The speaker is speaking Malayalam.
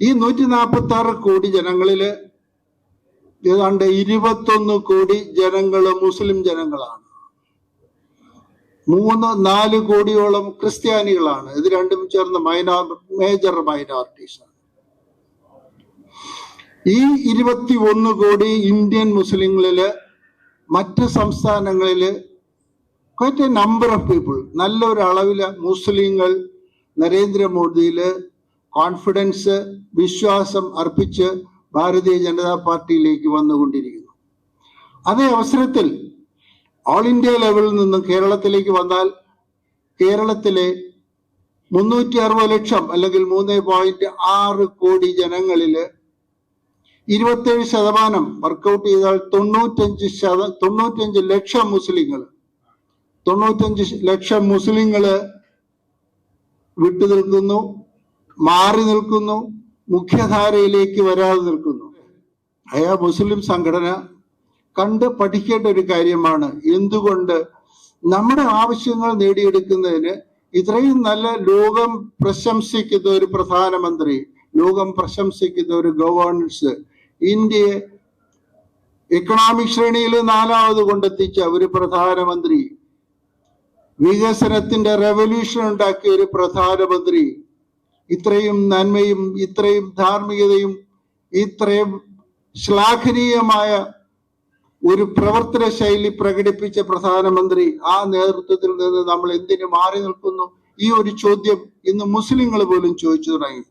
ഈ 146 കോടി ജനങ്ങളില് ഏതാണ്ട് 21 കോടി ജനങ്ങള് മുസ്ലിം ജനങ്ങളാണ്. 3-4 കോടിയോളം ക്രിസ്ത്യാനികളാണ്. ഇത് രണ്ടും ചേർന്ന് മേജർ മൈനോറിറ്റീസ് ആണ്. ഈ 21 കോടി ഇന്ത്യൻ മുസ്ലിങ്ങളില് മറ്റ് സംസ്ഥാനങ്ങളില് quite a number of people, നല്ലൊരു അളവില് മുസ്ലിങ്ങൾ നരേന്ദ്രമോദിയില് കോൺഫിഡൻസ്, വിശ്വാസം അർപ്പിച്ച് ഭാരതീയ ജനതാ പാർട്ടിയിലേക്ക് വന്നുകൊണ്ടിരിക്കുന്നു. അതേ അവസരത്തിൽ ഓൾ ഇന്ത്യ ലെവലിൽ നിന്നും കേരളത്തിലേക്ക് വന്നാൽ കേരളത്തിലെ 360 ലക്ഷം അല്ലെങ്കിൽ 3.6 കോടി ജനങ്ങളില് 27% വർക്കൗട്ട് ചെയ്താൽ 95 ലക്ഷം മുസ്ലിങ്ങൾ 95 ലക്ഷം മുസ്ലിങ്ങള് വിട്ടുനിൽക്കുന്നു, മാറി നിൽക്കുന്നു, മുഖ്യധാരയിലേക്ക് വരാതെ നിൽക്കുന്നു. മുസ്ലിം സംഘടന കണ്ട് പഠിക്കേണ്ട ഒരു കാര്യമാണ്. എന്തുകൊണ്ട് നമ്മുടെ ആവശ്യങ്ങൾ നേടിയെടുക്കുന്നതിന് ഇത്രയും നല്ല ലോകം പ്രശംസിക്കുന്ന ഒരു പ്രധാനമന്ത്രി, ലോകം പ്രശംസിക്കുന്ന ഒരു ഗവേണൻസ്, ഇന്ത്യയെ എക്കണോമിക് ശ്രേണിയിൽ 4ാമത് കൊണ്ടെത്തിച്ച ഒരു പ്രധാനമന്ത്രി, വികസനത്തിന്റെ റെവല്യൂഷൻ ഉണ്ടാക്കിയ ഒരു പ്രധാനമന്ത്രി, ഇത്രയും നന്മയും ഇത്രയും ധാർമ്മികതയും ഇത്രയും ശ്ലാഘനീയമായ ഒരു പ്രവർത്തന ശൈലി പ്രകടിപ്പിച്ച പ്രധാനമന്ത്രി, ആ നേതൃത്വത്തിൽ നിന്ന് നമ്മൾ എന്തിനു മാറി നിൽക്കുന്നു? ഈ ഒരു ചോദ്യം ഇന്ന് മുസ്ലിങ്ങൾ പോലും ചോദിച്ചു തുടങ്ങി.